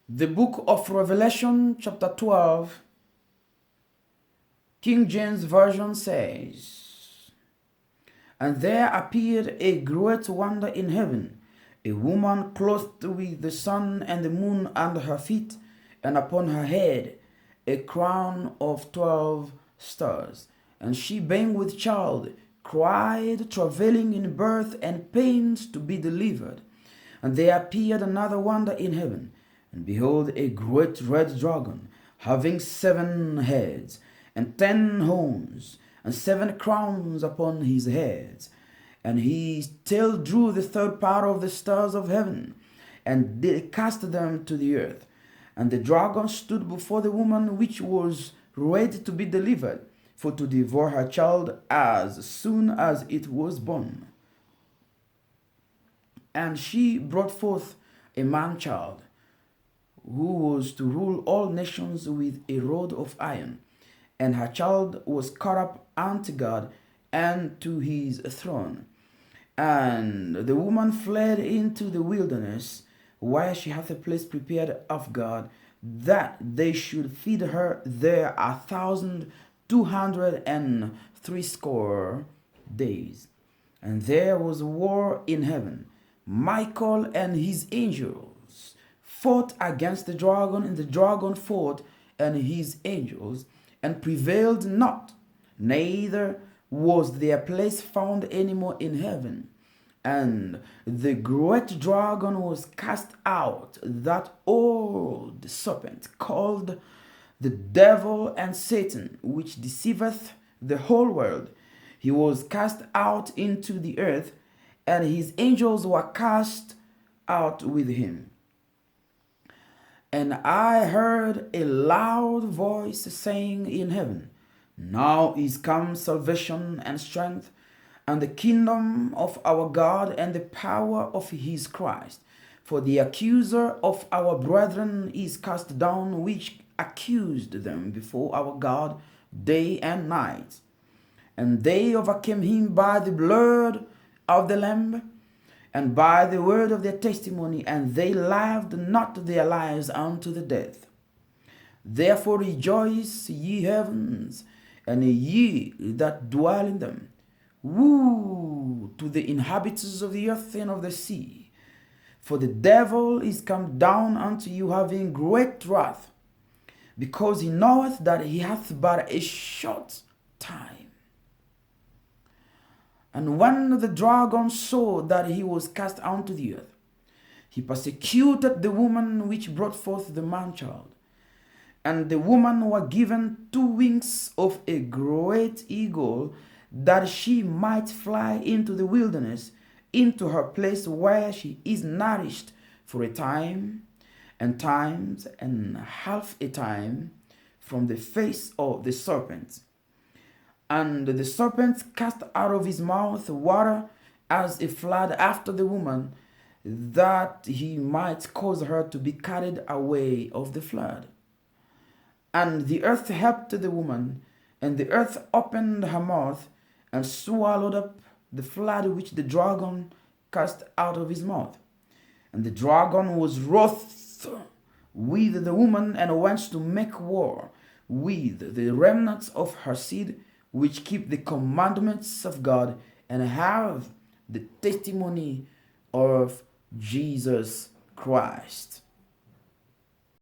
The book of Revelation, chapter 12, King James Version says, "And there appeared a great wonder in heaven, a woman clothed with the sun and the moon under her feet, and upon her head a crown of 12 stars. And she, being with child, cried, travailing in birth and pains to be delivered. And there appeared another wonder in heaven, and behold, a great red dragon, having 7 heads, and 10 horns, and 7 crowns upon his heads. And his tail drew the third part of the stars of heaven, and did cast them to the earth. And the dragon stood before the woman which was ready to be delivered, for to devour her child as soon as it was born. And she brought forth a man child, who was to rule all nations with a rod of iron. And her child was caught up unto God and to his throne. And the woman fled into the wilderness, where she hath a place prepared of God, that they should feed her there 1,260 days. And there was war in heaven. Michael and his angels fought against the dragon, and the dragon fought and his angels, and prevailed not, neither was their place found any more in heaven. And the great dragon was cast out, that old serpent, called the devil and Satan, which deceiveth the whole world. He was cast out into the earth, and his angels were cast out with him. And I heard a loud voice saying in heaven, Now is come salvation and strength, and the kingdom of our God, and the power of his Christ. For the accuser of our brethren is cast down, which accused them before our God day and night. And they overcame him by the blood of the Lamb, and by the word of their testimony, and they loved not their lives unto the death. Therefore rejoice, ye heavens, and ye that dwell in them. Woe to the inhabitants of the earth and of the sea! For the devil is come down unto you, having great wrath, because he knoweth that he hath but a short time. And when the dragon saw that he was cast unto the earth, he persecuted the woman which brought forth the man child. And the woman was given 2 wings of a great eagle, that she might fly into the wilderness, into her place where she is nourished for a time, and times, and half a time, from the face of the serpent. And the serpent cast out of his mouth water as a flood after the woman, that he might cause her to be carried away of the flood. And the earth helped the woman, and the earth opened her mouth, and swallowed up the flood which the dragon cast out of his mouth. And the dragon was wroth with the woman, and went to make war with the remnants of her seed, which keep the commandments of God, and have the testimony of Jesus Christ."